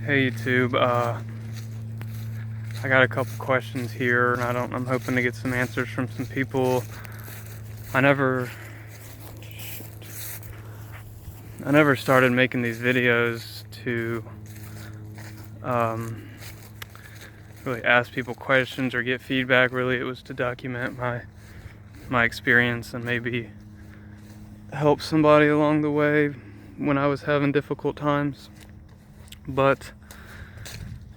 Hey YouTube, I got a couple questions here, and I'm hoping to get some answers from some people. I never started making these videos to really ask people questions or get feedback. Really, it was to document my experience and maybe help somebody along the way when I was having difficult times. But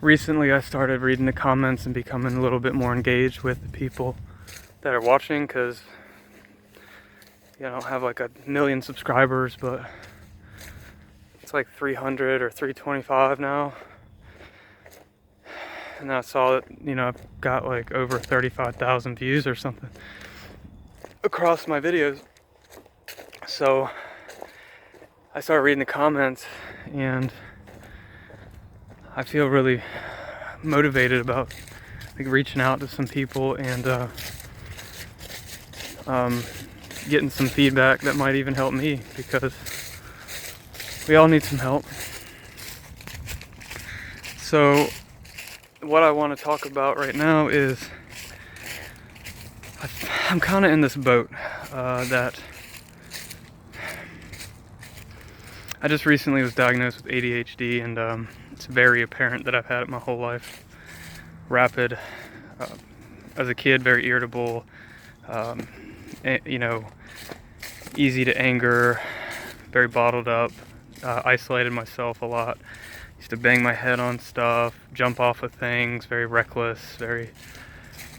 recently I started reading the comments and becoming a little bit more engaged with the people that are watching, because I don't have like 1,000,000 subscribers, but it's like 300 or 325 now. And I saw that, I've got like over 35,000 views or something across my videos. So I started reading the comments, and I feel really motivated about reaching out to some people and getting some feedback that might even help me, because we all need some help. So what I want to talk about right now is I'm kind of in this boat that I just recently was diagnosed with ADHD, and it's very apparent that I've had it my whole life. Rapid, as a kid, very irritable, easy to anger, very bottled up, isolated myself a lot, used to bang my head on stuff, jump off of things, very reckless, very,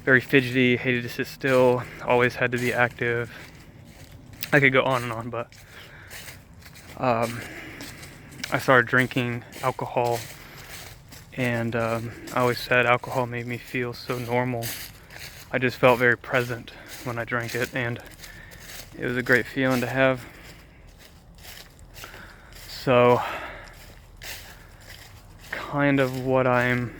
very fidgety, hated to sit still, always had to be active. I could go on and on, but I started drinking alcohol, and I always said alcohol made me feel so normal. I just felt very present when I drank it, and it was a great feeling to have. So kind of what I'm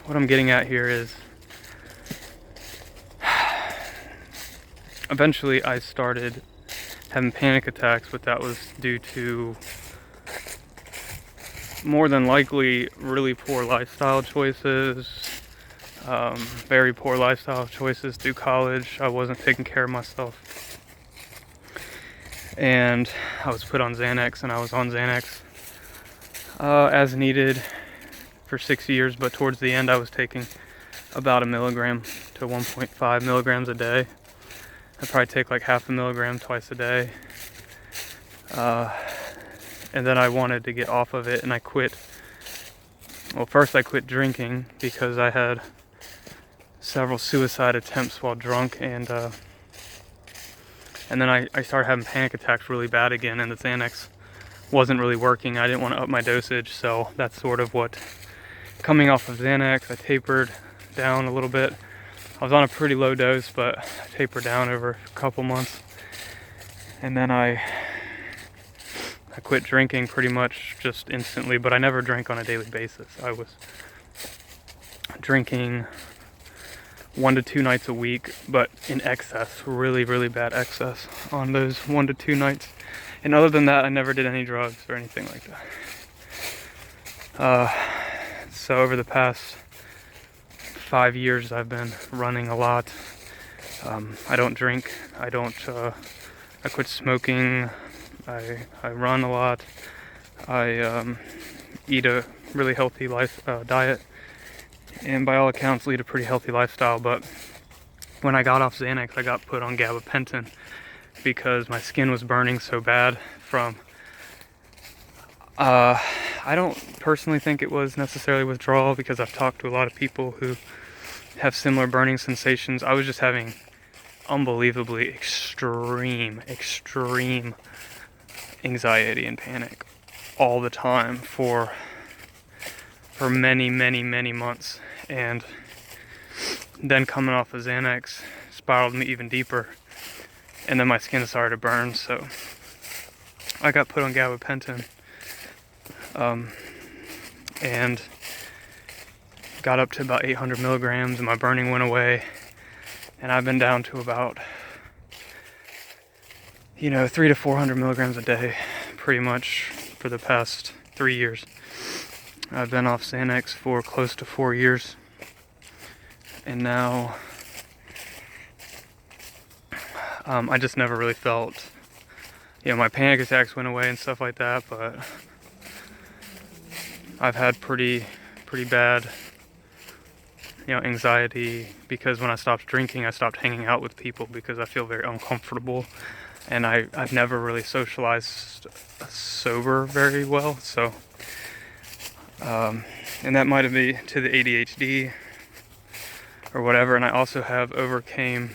getting at here is, eventually I started having panic attacks, but that was due to more than likely really poor lifestyle choices, very poor lifestyle choices through college. I wasn't taking care of myself, and I was put on Xanax, and I was on Xanax as needed for 6 years, but towards the end I was taking about 1 milligram to 1.5 milligrams a day. I'd probably take like half a milligram twice a day. And then I wanted to get off of it, and I quit. Well, first I quit drinking because I had several suicide attempts while drunk, and then I started having panic attacks really bad again, and the Xanax wasn't really working. I didn't want to up my dosage, so that's sort of what, coming off of Xanax, I tapered down a little bit. I was on a pretty low dose, but I tapered down over a couple months. And then I quit drinking pretty much just instantly, but I never drank on a daily basis. I was drinking 1 to 2 nights a week, but in excess, really, really bad excess on those 1 to 2 nights. And other than that, I never did any drugs or anything like that. So over the past 5 years, I've been running a lot. I don't drink. I quit smoking. I run a lot. I eat a really healthy diet, and by all accounts lead a pretty healthy lifestyle. But when I got off Xanax, I got put on gabapentin because my skin was burning so bad from I don't personally think it was necessarily withdrawal, because I've talked to a lot of people who have similar burning sensations. I was just having unbelievably extreme anxiety and panic all the time for many months, and then coming off of Xanax spiraled me even deeper, and then my skin started to burn. So I got put on gabapentin, and got up to about 800 milligrams, and my burning went away, and I've been down to about 300 to 400 milligrams a day pretty much for the past 3 years. I've been off Xanax for close to 4 years. And now, I just never really felt, my panic attacks went away and stuff like that, but I've had pretty bad, anxiety, because when I stopped drinking, I stopped hanging out with people because I feel very uncomfortable, and I've never really socialized sober very well, so, and that might have been to the ADHD or whatever, and I also have overcame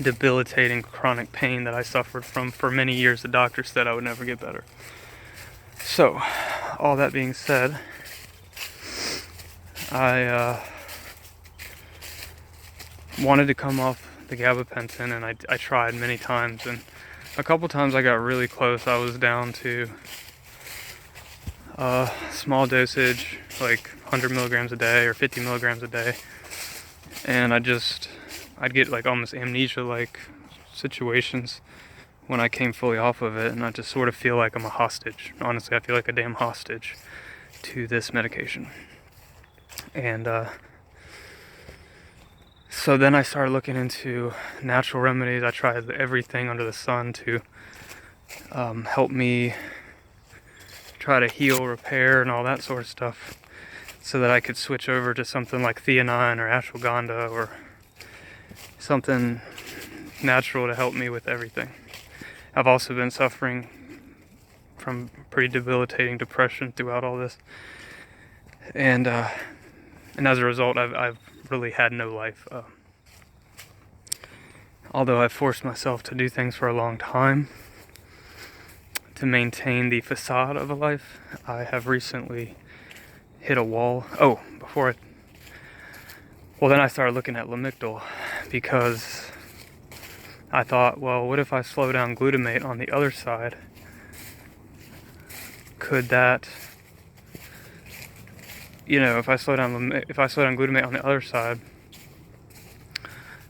debilitating chronic pain that I suffered from for many years. The doctor said I would never get better. So, all that being said, I wanted to come off the gabapentin, and I tried many times, and a couple times I got really close. I was down to small dosage, like 100 milligrams a day or 50 milligrams a day, and I'd get like almost amnesia-like situations when I came fully off of it, and I just sort of feel like I'm a hostage. Honestly, I feel like a damn hostage to this medication. And so then I started looking into natural remedies. I tried everything under the sun to help me try to heal, repair, and all that sort of stuff, so that I could switch over to something like theanine or ashwagandha or something natural to help me with everything. I've also been suffering from pretty debilitating depression throughout all this, and as a result, I've really had no life. Although I've forced myself to do things for a long time to maintain the facade of a life, I have recently hit a wall. Then I started looking at Lamictal, because I thought, well, what if I slow down glutamate on the other side? Could that, if I slow down glutamate on the other side,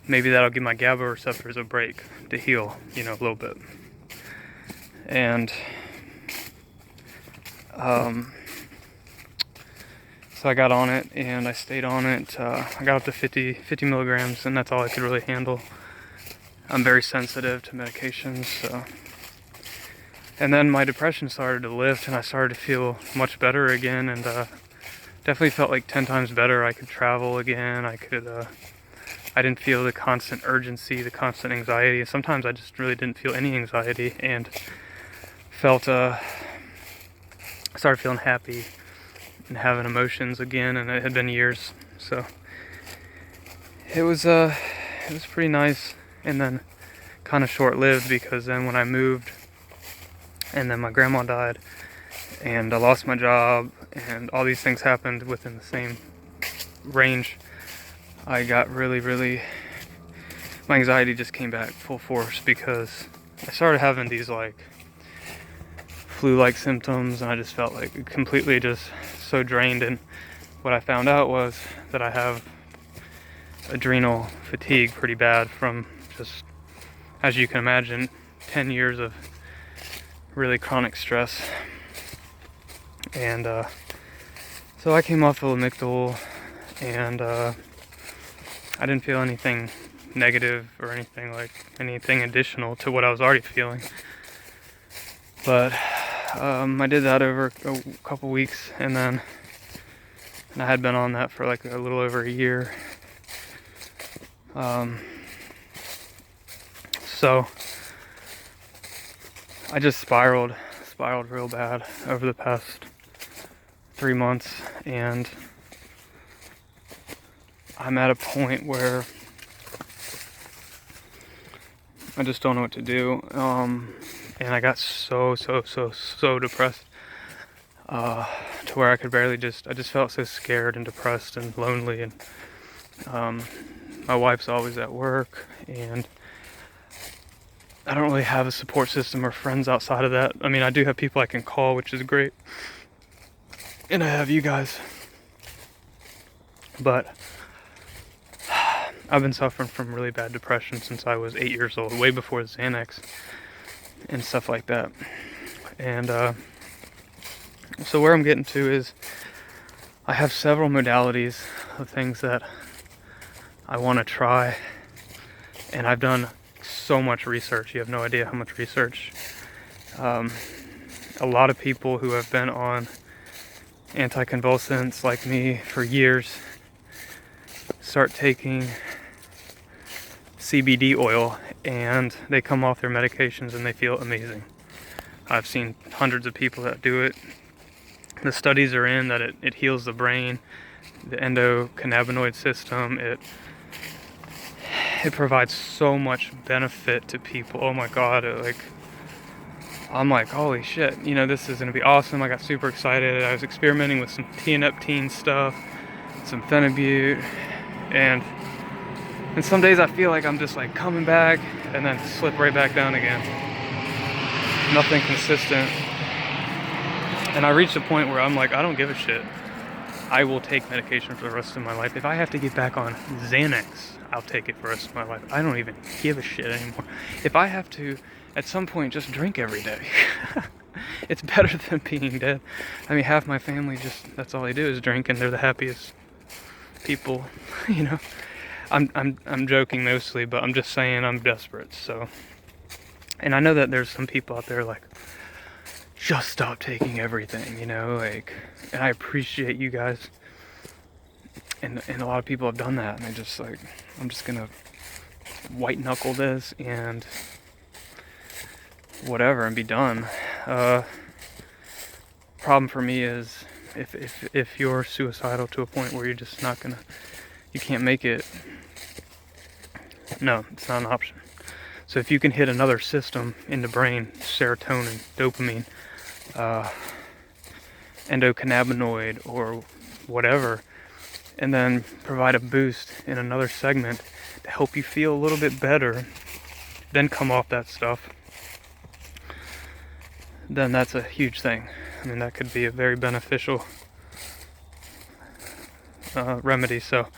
maybe that'll give my GABA receptors a break to heal, a little bit. And so I got on it, and I stayed on it. I got up to 50 milligrams, and that's all I could really handle. I'm very sensitive to medications, so. And then my depression started to lift, and I started to feel much better again, and definitely felt like 10 times better. I could travel again. I didn't feel the constant urgency, the constant anxiety. Sometimes I just really didn't feel any anxiety, and started feeling happy and having emotions again, and it had been years. So it was pretty nice, and then kind of short-lived, because then when I moved, and then my grandma died, and I lost my job, and all these things happened within the same range, I got really, my anxiety just came back full force, because I started having these like flu-like symptoms, and I just felt like completely just so drained. And what I found out was that I have adrenal fatigue pretty bad from just, as you can imagine, 10 years of really chronic stress. And so I came off of Lamictal, and I didn't feel anything negative or anything additional to what I was already feeling. But I did that over a couple weeks, and I had been on that for like a little over a year. So I just spiraled real bad over the past 3 months, and I'm at a point where I just don't know what to do. And I got so depressed, to where I could barely I just felt so scared and depressed and lonely, and my wife's always at work, and I don't really have a support system or friends outside of that. I mean, I do have people I can call, which is great, and I have you guys, but I've been suffering from really bad depression since I was 8 years old, way before Xanax and stuff like that. And So where I'm getting to is I have several modalities of things that I want to try, and I've done so much research. You have no idea how much research. A lot of people who have been on anticonvulsants like me for years start taking CBD oil and they come off their medications and they feel amazing. I've seen hundreds of people that do it. The studies are in that it heals the brain, the endocannabinoid system. It provides so much benefit to people. Oh my god, I'm like, holy shit, this is gonna be awesome. I got super excited. I was experimenting with some tianeptine stuff, some phenibut, and some days I feel like I'm just like coming back and then slip right back down again. Nothing consistent. And I reached a point where I'm like, I don't give a shit. I will take medication for the rest of my life. If I have to get back on Xanax, I'll take it for the rest of my life. I don't even give a shit anymore. If I have to, at some point, just drink every day. It's better than being dead. I mean, half my family that's all they do is drink, and they're the happiest people, I'm joking mostly, but I'm just saying I'm desperate, so. And I know that there's some people out there like, just stop taking everything, and I appreciate you guys. And a lot of people have done that, and they're just like, I'm just gonna white knuckle this and whatever and be done. Problem for me is if you're suicidal to a point where you're just not gonna, you can't make it, no, it's not an option. So if you can hit another system in the brain, serotonin, dopamine, endocannabinoid or whatever, and then provide a boost in another segment to help you feel a little bit better, then come off that stuff, then that's a huge thing. I mean, that could be a very beneficial remedy. So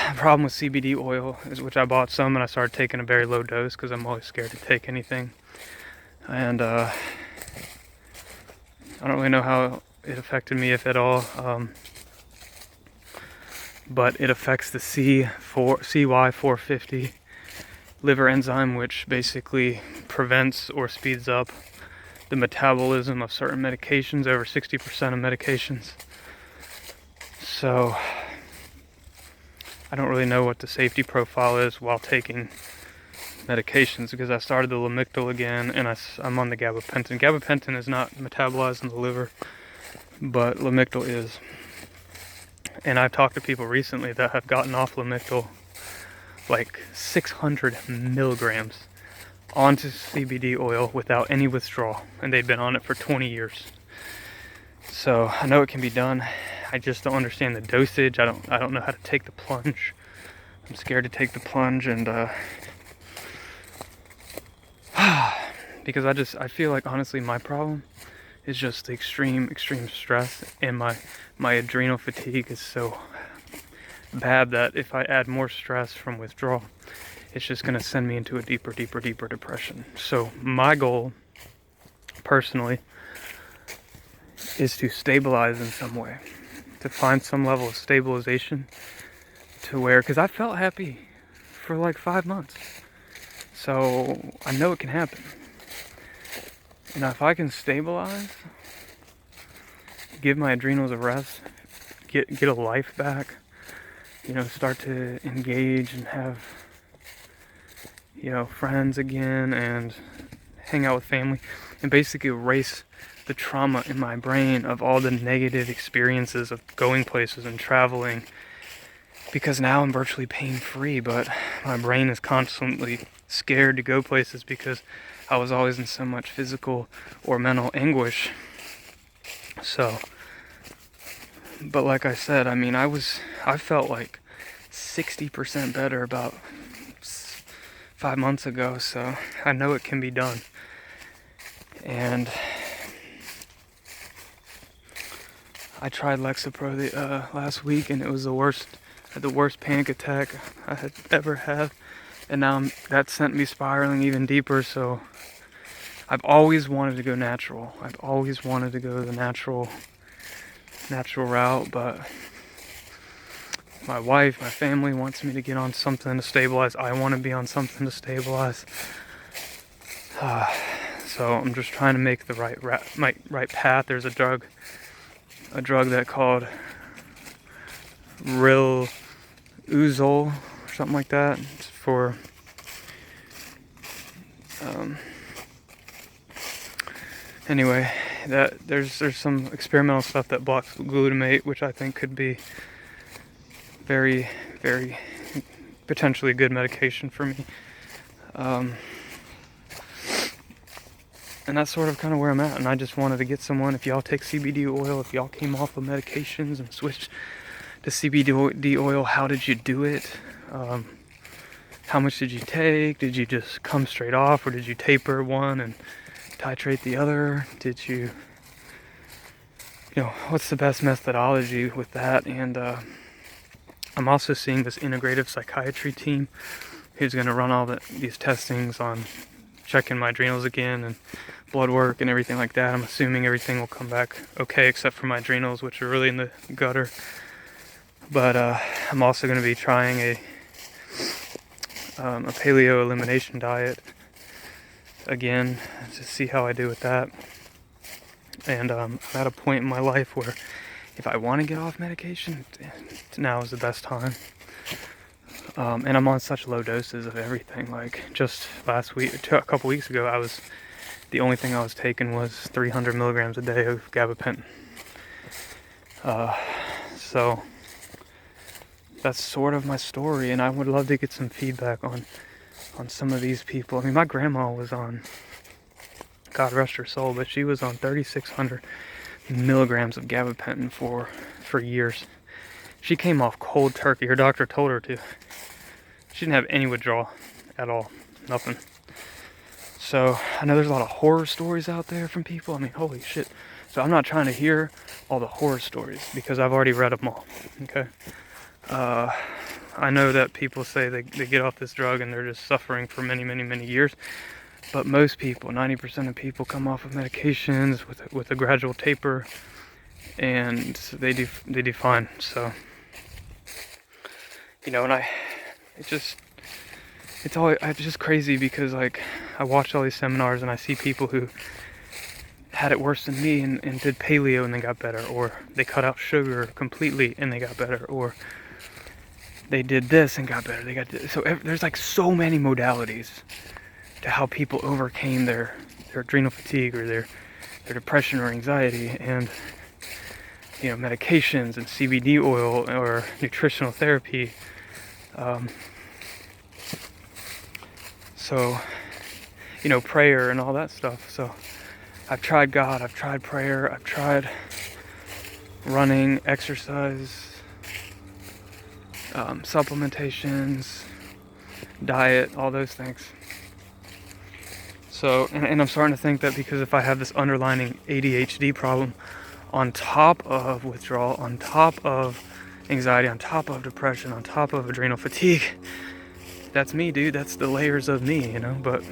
the problem with CBD oil is, which I bought some and I started taking a very low dose because I'm always scared to take anything, and I don't really know how it affected me, if at all, but it affects the CY450 liver enzyme, which basically prevents or speeds up the metabolism of certain medications, over 60% of medications. So I don't really know what the safety profile is while taking medications, because I started the Lamictal again, and I'm on the gabapentin. Gabapentin is not metabolized in the liver, but Lamictal is. And I've talked to people recently that have gotten off Lamictal like 600 milligrams onto CBD oil without any withdrawal, and they've been on it for 20 years. So I know it can be done. I just don't understand the dosage. I don't know how to take the plunge. I'm scared to take the plunge, and because I feel like, honestly, my problem is just the extreme stress, and my adrenal fatigue is so bad that if I add more stress from withdrawal, it's just going to send me into a deeper depression. So my goal, personally, is to stabilize in some way, to find some level of stabilization to where, because I felt happy for like 5 months, so I know it can happen. And if I can stabilize, give my adrenals a rest, get a life back, start to engage and have, friends again, and hang out with family, and basically erase the trauma in my brain of all the negative experiences of going places and traveling, because now I'm virtually pain-free, but my brain is constantly scared to go places because I was always in so much physical or mental anguish. So, but like I said, I mean, I felt like 60% better about 5 months ago, so I know it can be done. And I tried Lexapro last week, and it was the worst panic attack I had ever had, and now that sent me spiraling even deeper. So I've always wanted to go natural. I've always wanted to go the natural route, but my wife, my family wants me to get on something to stabilize. I want to be on something to stabilize. So I'm just trying to make the right path. There's a drug that called Riluzole or something like that. It's for anyway, that there's some experimental stuff that blocks glutamate, which I think could be very, very potentially good medication for me. And that's sort of kind of where I'm at. And I just wanted to get someone, if y'all take CBD oil, if y'all came off of medications and switched to CBD oil, how did you do it? How much did you take? Did you just come straight off, or did you taper one and titrate the other? Did you what's the best methodology with that? And I'm also seeing this integrative psychiatry team who's going to run all these testings on checking my adrenals again and blood work and everything like that. I'm assuming everything will come back okay, except for my adrenals, which are really in the gutter. But I'm also going to be trying a paleo elimination diet again to see how I do with that. And I'm at a point in my life where if I want to get off medication, now is the best time. And I'm on such low doses of everything. Like just last week, a couple weeks ago, the only thing I was taking was 300 milligrams a day of gabapentin. So that's sort of my story, and I would love to get some feedback on some of these people. I mean, my grandma was on, God rest her soul, but she was on 3,600 milligrams of gabapentin for years. She came off cold turkey. Her doctor told her to. She didn't have any withdrawal at all. Nothing. So I know there's a lot of horror stories out there from people. I mean, holy shit. So I'm not trying to hear all the horror stories because I've already read them all. Okay. I know that people say they get off this drug and they're just suffering for many, many, many years. But most people, 90% of people, come off of medications with a gradual taper, and they do fine. So, and it's just crazy because like I watch all these seminars and I see people who had it worse than me and did paleo and they got better, or they cut out sugar completely and they got better, or they did this and got better. So there's like so many modalities to how people overcame their adrenal fatigue or their depression or anxiety, and medications and CBD oil or nutritional therapy. So prayer and all that stuff. So I've tried God, I've tried prayer, I've tried running, exercise, supplementations, diet, all those things. So, and I'm starting to think that because if I have this underlying ADHD problem on top of withdrawal, on top of anxiety, on top of depression, on top of adrenal fatigue, that's me, dude. That's the layers of me, but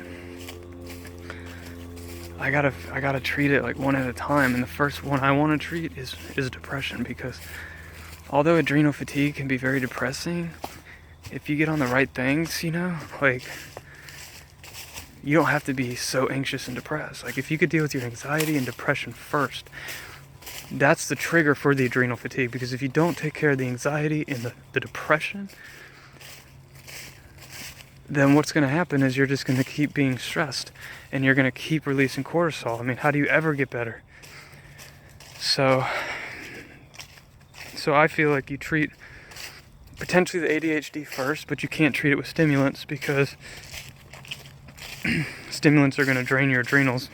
I gotta treat it like one at a time. And the first one I want to treat is depression, because although adrenal fatigue can be very depressing, if you get on the right things, like you don't have to be so anxious and depressed. Like if you could deal with your anxiety and depression first, that's the trigger for the adrenal fatigue. Because if you don't take care of the anxiety and the depression, then what's going to happen is you're just going to keep being stressed and you're going to keep releasing cortisol. I mean, how do you ever get better? So I feel like you treat potentially the ADHD first, but you can't treat it with stimulants because stimulants are going to drain your adrenals.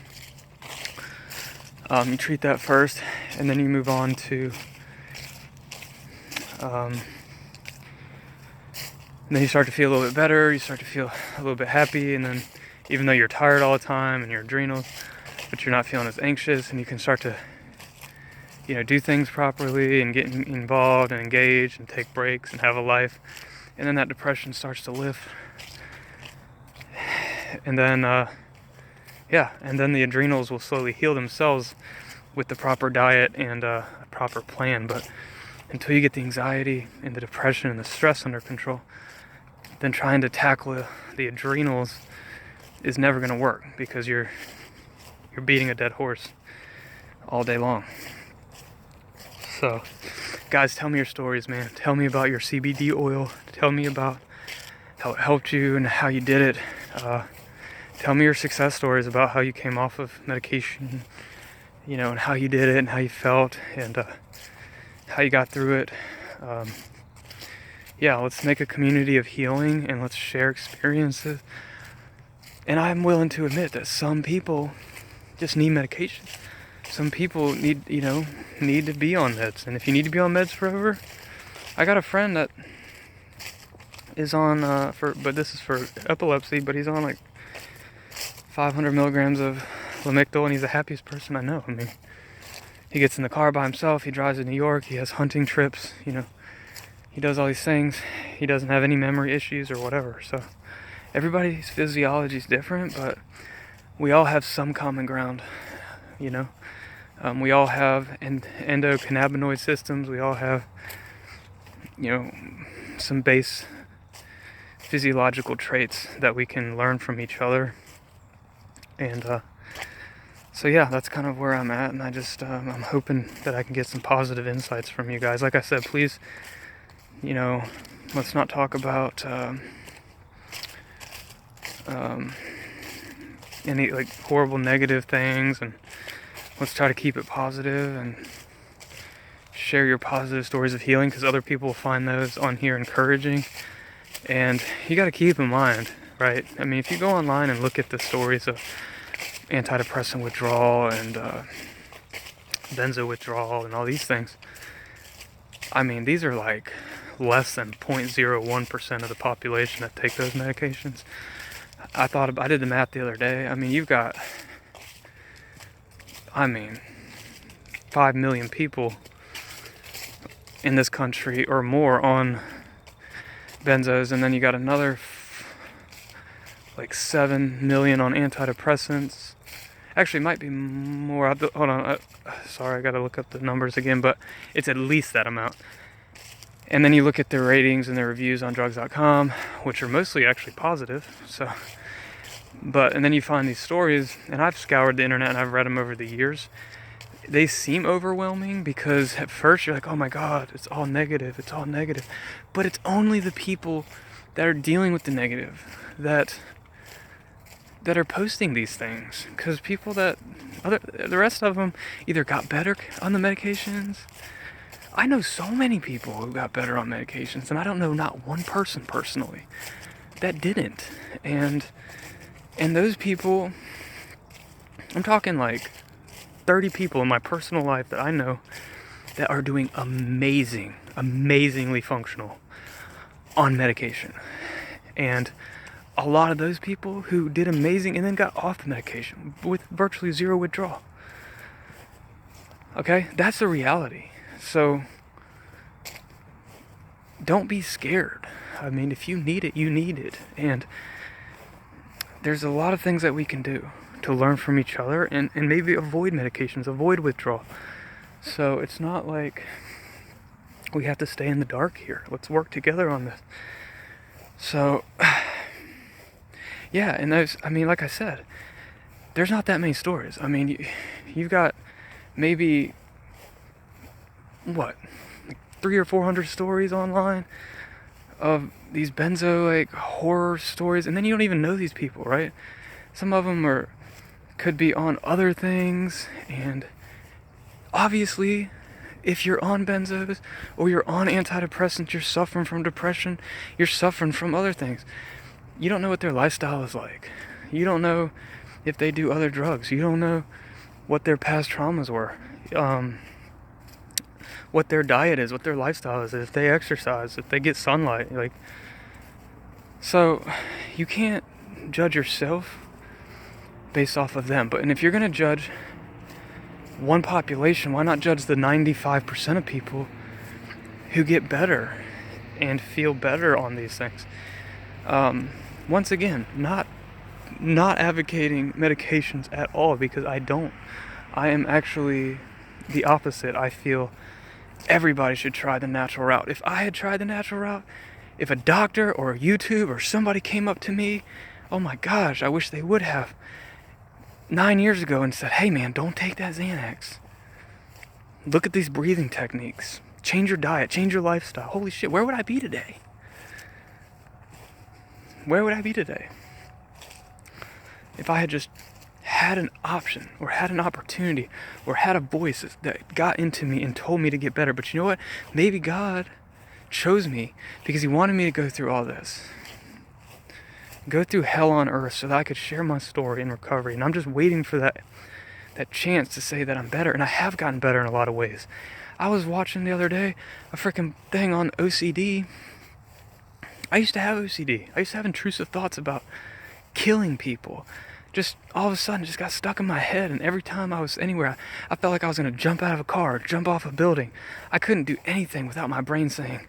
You treat that first, and then you move on to then you start to feel a little bit better, you start to feel a little bit happy, and then even though you're tired all the time and your adrenals, but you're not feeling as anxious, and you can start to do things properly and get involved and engaged and take breaks and have a life, and then that depression starts to lift. And then yeah, and then the adrenals will slowly heal themselves with the proper diet and a proper plan. But until you get the anxiety and the depression and the stress under control, then trying to tackle the adrenals is never going to work, because you're beating a dead horse all day long. So, guys, tell me your stories, man. Tell me about your CBD oil. Tell me about how it helped you and how you did it. Tell me your success stories about how you came off of medication, and how you did it and how you felt and how you got through it. Yeah, let's make a community of healing and let's share experiences. And I'm willing to admit that some people just need medication. Some people need to be on meds. And if you need to be on meds forever, I got a friend that is on, but this is for epilepsy, but he's on like 500 milligrams of Lamictal, and he's the happiest person I know. I mean, he gets in the car by himself, he drives to New York, he has hunting trips, he does all these things. He doesn't have any memory issues or whatever. So everybody's physiology is different, but we all have some common ground, we all have endocannabinoid systems. We all have, some base physiological traits that we can learn from each other. And so yeah, that's kind of where I'm at, and I just I'm hoping that I can get some positive insights from you guys. Like I said, please, let's not talk about any like horrible negative things, and let's try to keep it positive and share your positive stories of healing, because other people will find those on here encouraging. And you got to keep in mind, right? I mean, if you go online and look at the stories of antidepressant withdrawal and benzo withdrawal and all these things, I mean, these are like less than 0.01% of the population that take those medications. I did the math the other day. I mean, you've got 5 million people in this country or more on benzos, and then you got another like 7 million on antidepressants. Actually, it might be more. Hold on. Sorry, I got to look up the numbers again, but it's at least that amount. And then you look at their ratings and their reviews on drugs.com, which are mostly actually positive. And then you find these stories, and I've scoured the internet and I've read them over the years. They seem overwhelming because at first you're like, oh my God, it's all negative. But it's only the people that are dealing with the negative that are posting these things. Because the rest of them either got better on the medications. I know so many people who got better on medications, and I don't know not one person personally that didn't. And those people, I'm talking like 30 people in my personal life that I know that are doing amazingly functional on medication. And a lot of those people who did amazing and then got off the medication with virtually zero withdrawal. Okay, that's the reality. So don't be scared. I mean, if you need it, you need it. And there's a lot of things that we can do to learn from each other and maybe avoid medications, avoid withdrawal. So it's not like we have to stay in the dark here. Let's work together on this. So, yeah, and like I said, there's not that many stories. I mean, you've got maybe, like 300 or 400 stories online of these benzo, like, horror stories, and then you don't even know these people, right? Some of them could be on other things, and obviously, if you're on benzos or you're on antidepressants, you're suffering from depression, you're suffering from other things. You don't know what their lifestyle is like. You don't know if they do other drugs. You don't know what their past traumas were, what their diet is, what their lifestyle is, if they exercise, if they get sunlight. So you can't judge yourself based off of them. And if you're going to judge one population, why not judge the 95% of people who get better and feel better on these things? Once again, not not advocating medications at all, because I don't. I am actually the opposite. I feel everybody should try the natural route. If I had tried the natural route, if a doctor or YouTube or somebody came up to me, oh my gosh, I wish they would have, 9 years ago and said, hey man, don't take that Xanax. Look at these breathing techniques. Change your diet, change your lifestyle. Holy shit, where would I be today? Where would I be today? If I had just had an option, or had an opportunity, or had a voice that got into me and told me to get better. But you know what? Maybe God chose me because he wanted me to go through all this. Go through hell on earth so that I could share my story in recovery. And I'm just waiting for that chance to say that I'm better. And I have gotten better in a lot of ways. I was watching the other day a freaking thing on OCD. I used to have OCD. I used to have intrusive thoughts about killing people. Just all of a sudden just got stuck in my head, and every time I was anywhere, I felt like I was going to jump out of a car, jump off a building. I couldn't do anything without my brain saying,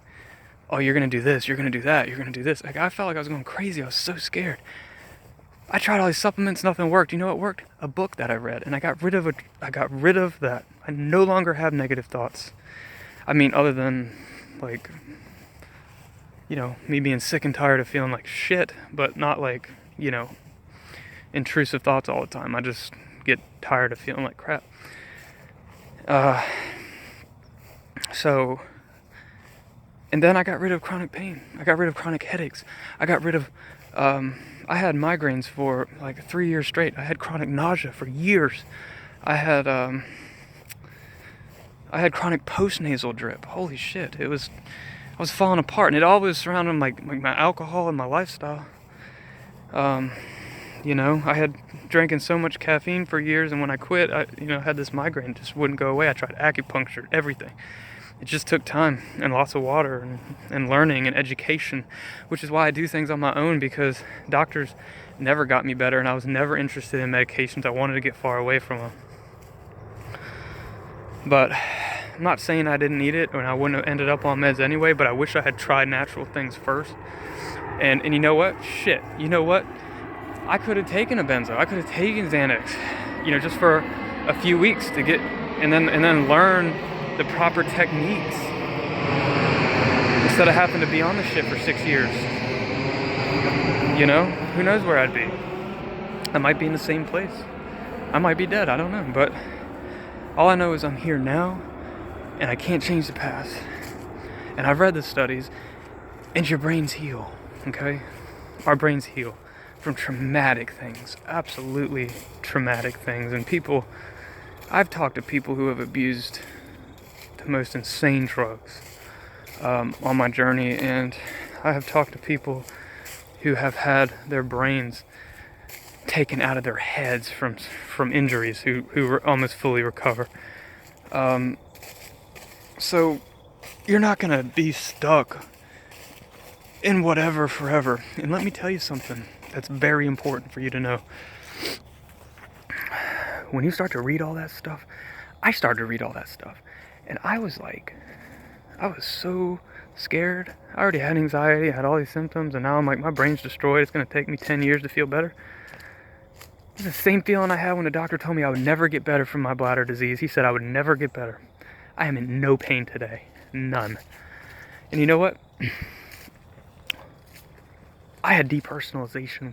oh, you're going to do this, you're going to do that, you're going to do this. Like, I felt like I was going crazy. I was so scared. I tried all these supplements, nothing worked. You know what worked? A book that I read, and I got rid of that. I no longer have negative thoughts. I mean, other than, like, you know, me being sick and tired of feeling like shit, but not like, you know, intrusive thoughts all the time. I just get tired of feeling like crap. So, and then I got rid of chronic pain. I got rid of chronic headaches. I got rid of, I had migraines for like 3 years straight. I had chronic nausea for years. I had chronic postnasal drip. Holy shit. I was falling apart, and it all was surrounding my alcohol and my lifestyle. You know, I had drinking so much caffeine for years, and when I quit, I had this migraine. It just wouldn't go away. I tried acupuncture, everything. It just took time and lots of water and learning and education, which is why I do things on my own, because doctors never got me better, and I was never interested in medications. I wanted to get far away from them. But I'm not saying I didn't need it, and I wouldn't have ended up on meds anyway, but I wish I had tried natural things first. And you know what? Shit. You know what? I could have taken a Benzo. I could have taken Xanax, just for a few weeks to get, and then learn the proper techniques, instead of having to be on the shit for 6 years. Who knows where I'd be? I might be in the same place. I might be dead. I don't know. But all I know is I'm here now, and I can't change the past. And I've read the studies, and your brains heal. Okay, our brains heal from traumatic things, absolutely traumatic things. And I've talked to people who have abused the most insane drugs on my journey, and I have talked to people who have had their brains taken out of their heads from injuries, who almost fully recover. So you're not gonna be stuck in whatever forever. And let me tell you something that's very important for you to know. When you start to read all that stuff, I started to read all that stuff, and I was so scared. I already had anxiety, I had all these symptoms, and now I'm like, my brain's destroyed. It's going to take me 10 years to feel better. It's the same feeling I had when the doctor told me I would never get better from my bladder disease. He said I would never get better. I am in no pain today. None. And you know what? I had depersonalization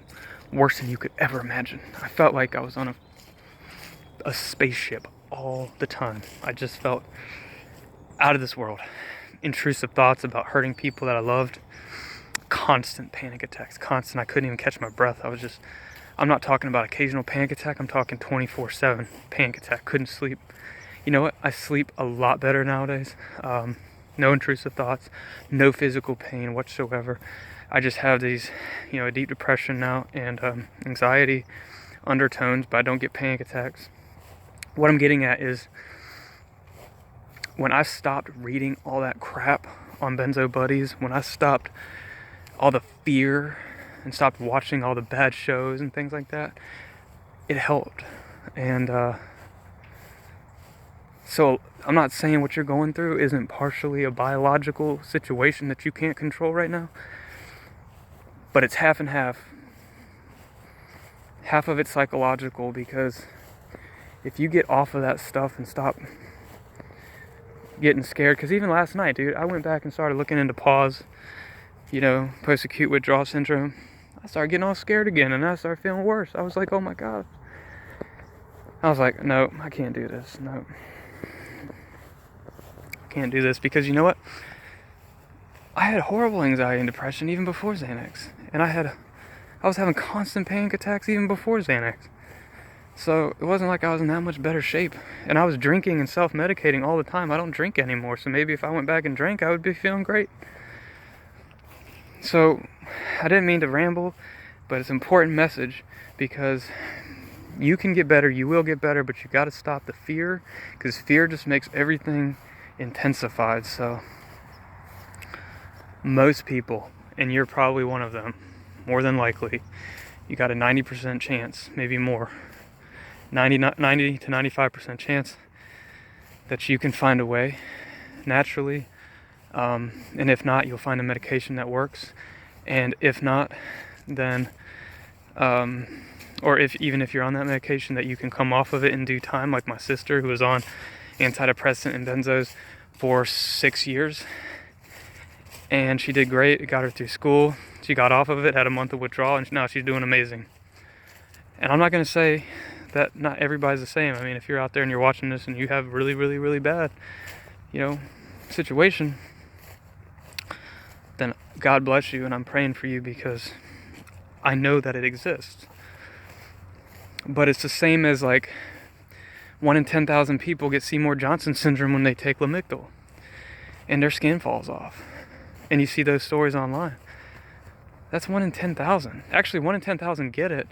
worse than you could ever imagine. I felt like I was on a spaceship all the time. I just felt out of this world. Intrusive thoughts about hurting people that I loved. Constant panic attacks. Constant. I couldn't even catch my breath. I'm not talking about occasional panic attack. I'm talking 24/7 panic attack. Couldn't sleep. You know what? I sleep a lot better nowadays. No intrusive thoughts. No physical pain whatsoever. I just have these, a deep depression now and anxiety undertones, but I don't get panic attacks. What I'm getting at is, when I stopped reading all that crap on Benzo Buddies, when I stopped all the fear and stopped watching all the bad shows and things like that, it helped. And so I'm not saying what you're going through isn't partially a biological situation that you can't control right now, but it's half and half. half of it's psychological, because if you get off of that stuff and stop getting scared, because even last night, dude, I went back and started looking into PAWS, post-acute withdrawal syndrome. I started getting all scared again, and I started feeling worse. I was like, oh my God. I was like, no, I can't do this. No. I can't do this, because you know what? I had horrible anxiety and depression even before Xanax. And I was having constant panic attacks even before Xanax. So it wasn't like I was in that much better shape. And I was drinking and self-medicating all the time. I don't drink anymore, so maybe if I went back and drank, I would be feeling great. So I didn't mean to ramble, but it's an important message, because you can get better, you will get better, but you got to stop the fear, because fear just makes everything intensified. So most people, and you're probably one of them, more than likely, you got a 90% chance, maybe more, 90 to 95% chance that you can find a way naturally. And if not, you'll find a medication that works. And if not, then, or even if you're on that medication, that you can come off of it in due time, like my sister, who was on antidepressant and benzos for 6 years. And she did great. It got her through school. She got off of it, had a month of withdrawal, and now she's doing amazing. And I'm not going to say that not everybody's the same. I mean, if you're out there and you're watching this and you have really, really, really bad, situation, then God bless you, and I'm praying for you, because I know that it exists. But it's the same as, like, 1 in 10,000 people get Seymour Johnson syndrome when they take Lamictal, and their skin falls off. And you see those stories online. That's 1 in 10,000. Actually, 1 in 10,000 get it.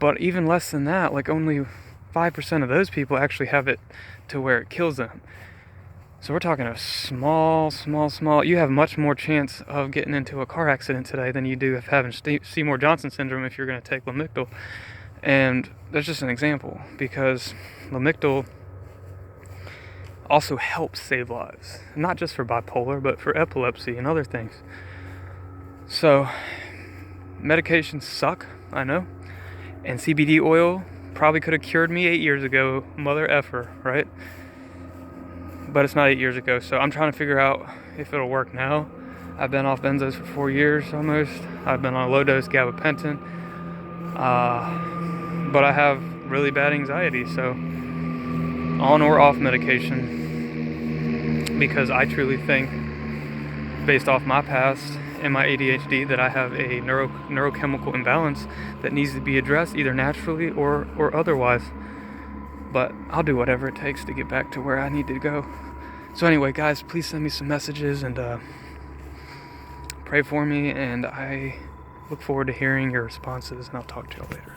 But even less than that, like only 5% of those people actually have it to where it kills them. So we're talking a small. You have much more chance of getting into a car accident today than you do of having Seymour Johnson syndrome if you're going to take Lamictal. And that's just an example, because Lamictal also helps save lives, not just for bipolar, but for epilepsy and other things. So medications suck, I know, and CBD oil probably could have cured me 8 years ago, mother effer, right? But it's not 8 years ago, so I'm trying to figure out if it'll work now. I've been off benzos for 4 years almost. I've been on low-dose gabapentin, but I have really bad anxiety, so on or off medication, because I truly think, based off my past and my ADHD, that I have a neurochemical imbalance that needs to be addressed either naturally or otherwise. But I'll do whatever it takes to get back to where I need to go. So anyway, guys, please send me some messages and pray for me, and I look forward to hearing your responses, and I'll talk to y'all later.